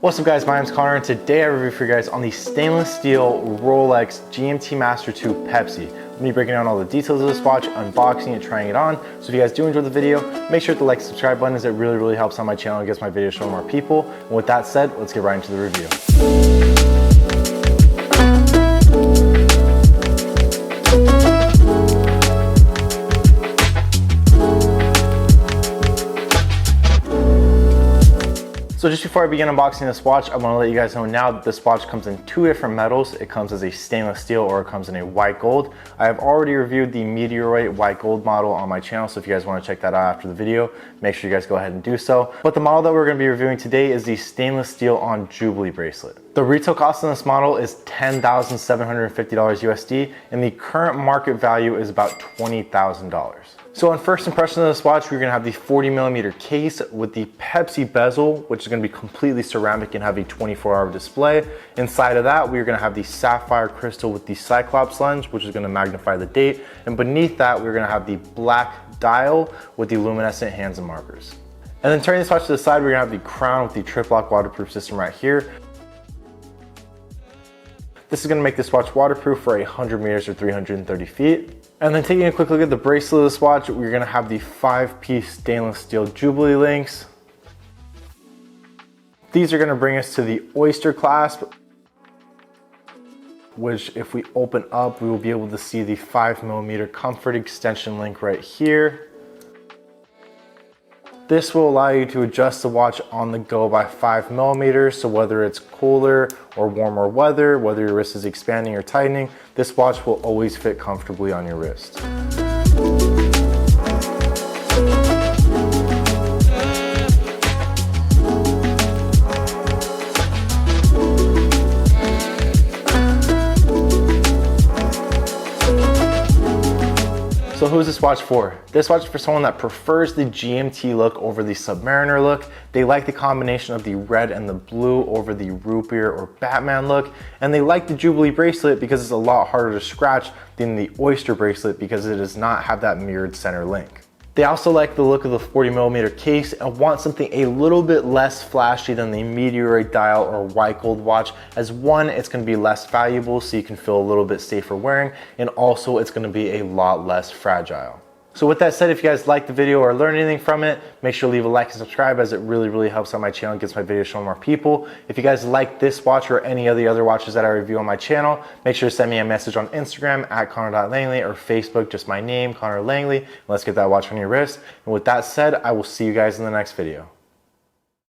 What's up guys, my name's Connor and today I review for you guys on the stainless steel Rolex GMT Master 2 Pepsi. I'm going to be breaking down all the details of this watch, unboxing it, trying it on. So if you guys do enjoy the video, make sure to like and subscribe button as it really helps on my channel and gets my videos shown more people. And with that said, let's get right into the review. So just before I begin unboxing this watch, I want to let you guys know now that this watch comes in two different metals. It comes as a stainless steel or it comes in a white gold. I have already reviewed the Meteorite white gold model on my channel, so if you guys want to check that out after the video, make sure you guys go ahead and do so. But the model that we're going to be reviewing today is the stainless steel on Jubilee bracelet. The retail cost on this model is $10,750 USD and the current market value is about $20,000. So on first impression of this watch, we're gonna have the 40mm case with the Pepsi bezel, which is gonna be completely ceramic and have a 24-hour display. Inside of that, we're gonna have the sapphire crystal with the Cyclops lens, which is gonna magnify the date. And beneath that, we're gonna have the black dial with the luminescent hands and markers. And then turning this watch to the side, we're gonna have the crown with the trip-lock waterproof system right here. This is gonna make this watch waterproof for 100 meters or 330 feet. And then taking a quick look at the bracelet of this watch, we're gonna have the 5-piece stainless steel Jubilee links. These are gonna bring us to the Oyster Clasp, which if we open up, we will be able to see the 5mm comfort extension link right here. This will allow you to adjust the watch on the go by 5mm, so whether it's cooler or warmer weather, whether your wrist is expanding or tightening, this watch will always fit comfortably on your wrist. So who's this watch for? This watch is for someone that prefers the GMT look over the Submariner look. They like the combination of the red and the blue over the root beer or Batman look. And they like the Jubilee bracelet because it's a lot harder to scratch than the Oyster bracelet because it does not have that mirrored center link. They also like the look of the 40mm case and want something a little bit less flashy than the Meteorite dial or white gold watch, as one, it's going to be less valuable so you can feel a little bit safer wearing, and also it's going to be a lot less fragile. So with that said, if you guys liked the video or learned anything from it, make sure to leave a like and subscribe as it really helps out my channel and gets my videos shown more people. If you guys like this watch or any of the other watches that I review on my channel, make sure to send me a message on Instagram at Connor.Langley or Facebook, just my name, Connor Langley. Let's get that watch on your wrist. And with that said, I will see you guys in the next video.